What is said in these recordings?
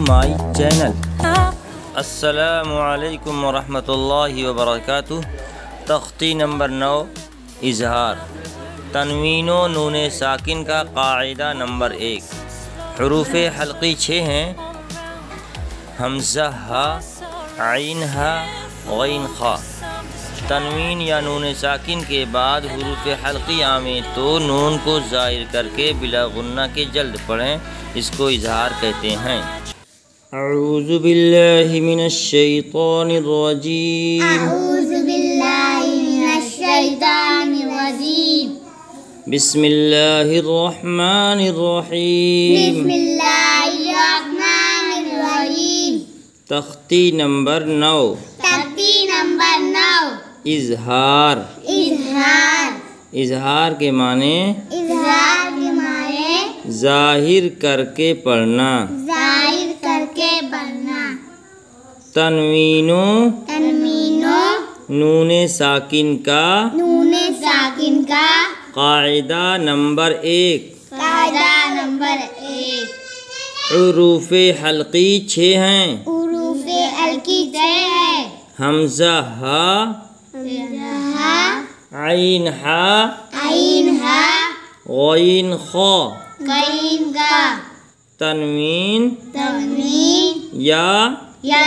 My channel. السلام علیکم ورحمۃ اللہ وبرکاتہ۔ تختی نمبر 9 اظہار۔ تنوین و نون ساکن کا قاعدہ نمبر 1۔ حروف حلقی 6 ہیں: حمزہ ہا، عین ہا، غین خا۔ تنوین یا نون ساکن کے بعد حروف حلقی آویں تو نون کو ظاہر کر کے بلا غنہ کے جلد پڑھیں، اس کو اظہار کہتے ہیں۔ اعوذ باللہ من الشیطان الرجیم۔ اعوذ باللہ من الشیطان الرجیم۔ بسم اللہ الرحمن الرحیم۔ بسم اللہ الرحمن الرحیم۔ تختی نمبر 9 تختی نمبر 9 اظہار۔ اظہار۔ اظہار کے معنی اظہار کے معنی ظاہر کر کے پڑھنا۔ ظاہر کر کے پڑھنا۔ تنوینو تنوینو نون ساکن کا نون ساکن کا قاعدہ نمبر 1۔ قاعدہ نمبر 1۔ حروف حلقی 6 ہیں: حروف حلقی 6 ہے: حمزہ ہا، ہا، عین ہا، عین ہا، غین خا۔ غین کا تنوین تنوین یا یا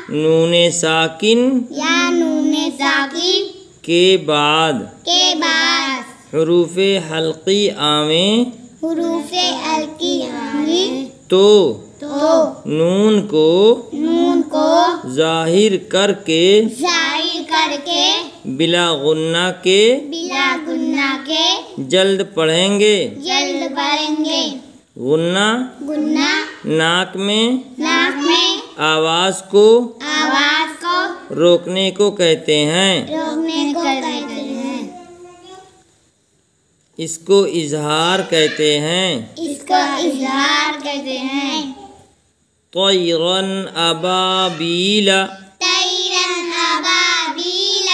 نون ساکن نون ساکن کے بعد کے بعد حروف حلقی آویں حروف حلقی آویں تو تو نون کو ظاہر کر کے ظاہر کر کے بلا غنہ کے بلا غنہ کے جلد پڑھیں گے۔ جلد پڑھیں گے۔ غنہ غنہ ناک میں ناک میں آواز کو روکنے کو کہتے ہیں، روکنے کو کہتے ہیں۔ اس کو اظہار کہتے ہیں۔ اس کو اظہار کہتے ہیں۔ طیرن ابابیل۔ طیرن ابابیل۔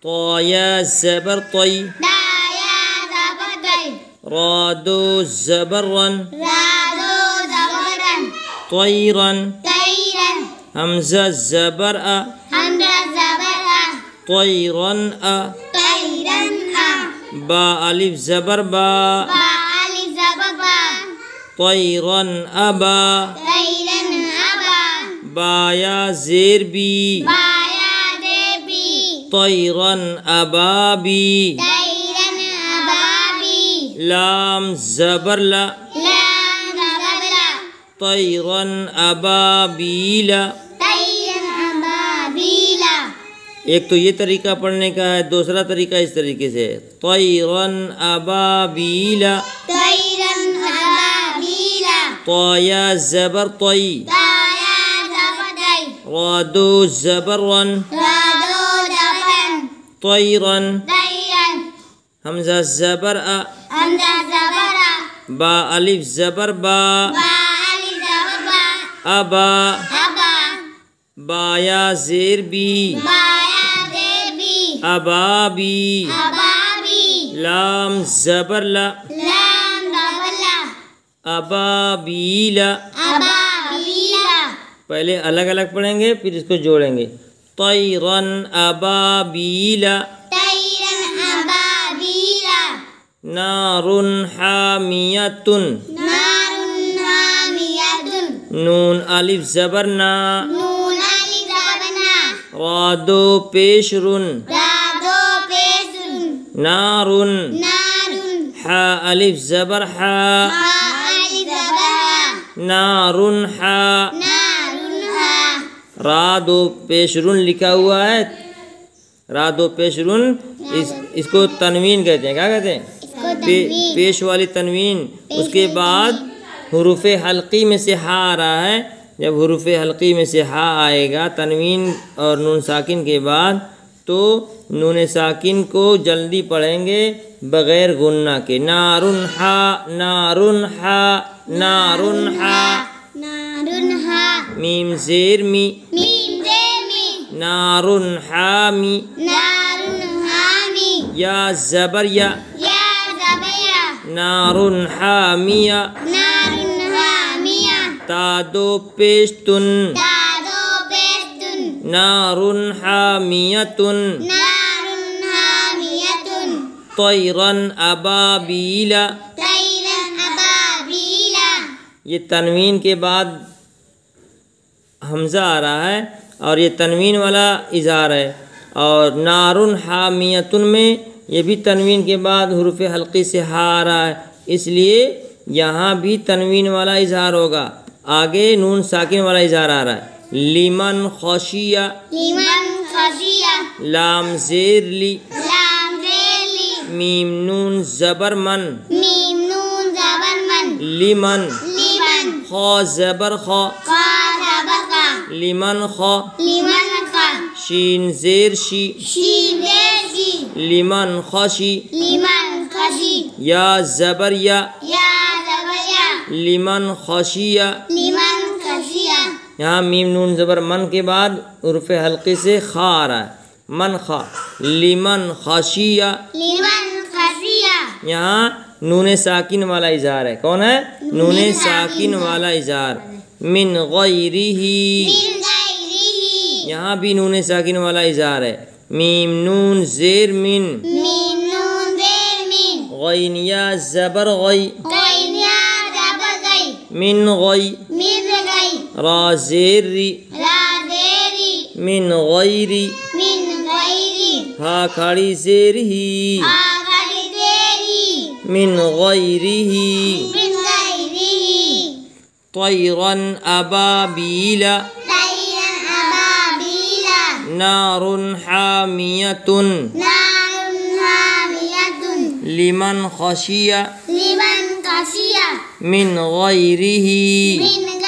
طایا زبر طی، دایا زبر دئی، رادو زبر رن، رادو زبر رن، طیرن۔ طیرن حمزہ زبر ا، حمزہ زبر ا، طیرن ا۔ طیرن ا، با الف زبر با، با الف زبر با، طیرن ابا۔ طیرن ابا، با یا زیر بی، بایا دیبی، طیرن ابابی۔ طیرن ابابی، لام زبر لا، لام زبر لا، طیرن ابابیل۔ طیرن ابابیل۔ ایک تو یہ طریقہ پڑھنے کا ہے، دوسرا طریقہ اس طریقے سے: طیرن ابابیل۔ طیرن ابابیل۔ طایا زبر طی، دایا زبر دئی، رادو زبر رن، رادو زبر، طیرن۔ طیرن حمزہ زبر ا، حمزہ زبر ا، با الف زبر با، با الف زبر با، ابا۔ ابا، با یا زیر بی، بایا دیبی، ابابی۔ ابابی، لام زبر لا، لام زبر لا، ابابیل۔ ابابیل۔ پہلے الگ الگ پڑھیں گے، پھر اس کو جوڑیں گے: طیرن ابابیل۔ طیرن ابابیل۔ نار حامیۃ، نار حامیۃ، نون الف زبر نا، نون الف زبر نا، رادو پیش رن، رادو پیش رن، نار۔ نار حا الف زبر حا، ہا الف زبر ہا، نار حا۔ نار ہا، رادو پیش رن لکھا ہوا ہے، رادو پیش رن، اس کو تنوین کہتے ہیں۔ کیا کہتے ہیں؟ اس کو تنوین۔ پیش والی تنوین۔ اس کے بعد حروف حلقی میں سے ہا آ رہا ہے، جب حروف حلقی میں سے ہا آئے گا تنوین اور نون ساکن کے بعد، تو نون ساکن کو جلدی پڑھیں گے بغیر غنہ کے: نارن ہا، نارن ہا، نارن ہا۔ نار ہا، میم زیر می، میم زیر می، نارن حامی۔ نار حامی، یا زبر یا، یا زبر یا، نارن حامیہ۔ نار حامیہ، تادو پیشتن تادو پیستن نارن حامیتن نارن حامیتن طیرن ابابیل. طیرن ابابیلا. یہ تنوین کے بعد حمزہ آ رہا ہے اور یہ تنوین والا اظہار ہے، اور نارن حامیتن میں یہ بھی تنوین کے بعد حروف حلقی سے ہا آ رہا ہے، اس لیے یہاں بھی تنوین والا اظہار ہوگا. آگے نون ساکن والا اظہار آ رہا ہے. لیمن خشیہ لمن خشیہ لام زیر لی لام ذیلی میم نون زبر من میم نون زبر من لیمن لمن خا زبر خا خا زبر خا لیمن خا لمن خا شین زیر شی شین زیر شی لیمن خشی لمن خشی یا زبر یا یا زبر یا لیمن خشیہ. لمن خشیہ یہاں میم نون زبر من کے بعد حروف حلقے سے خا آ رہا ہے. من خا لیمن خشیہ. لمن خشیہ یہاں نون ساکن والا اظہار ہے. کون ہے؟ نون ساکن والا اظہار. من غیرہ من غیرہ یہاں بھی نون ساکن والا اظہار ہے. میم نون زیر من میم نون زیر من غین یا زبر غی غین یا زبر غی من غی من غی را زیر ری را زیری من غیری من غیری ہا کھڑی زیر ہی آخری زیری من غیرہ من غیرہ طیرن ابابیل طیرن ابابیلا نار حامیتن نار حامیتن لمن خشیہ لمن خشیہ من غیرہ من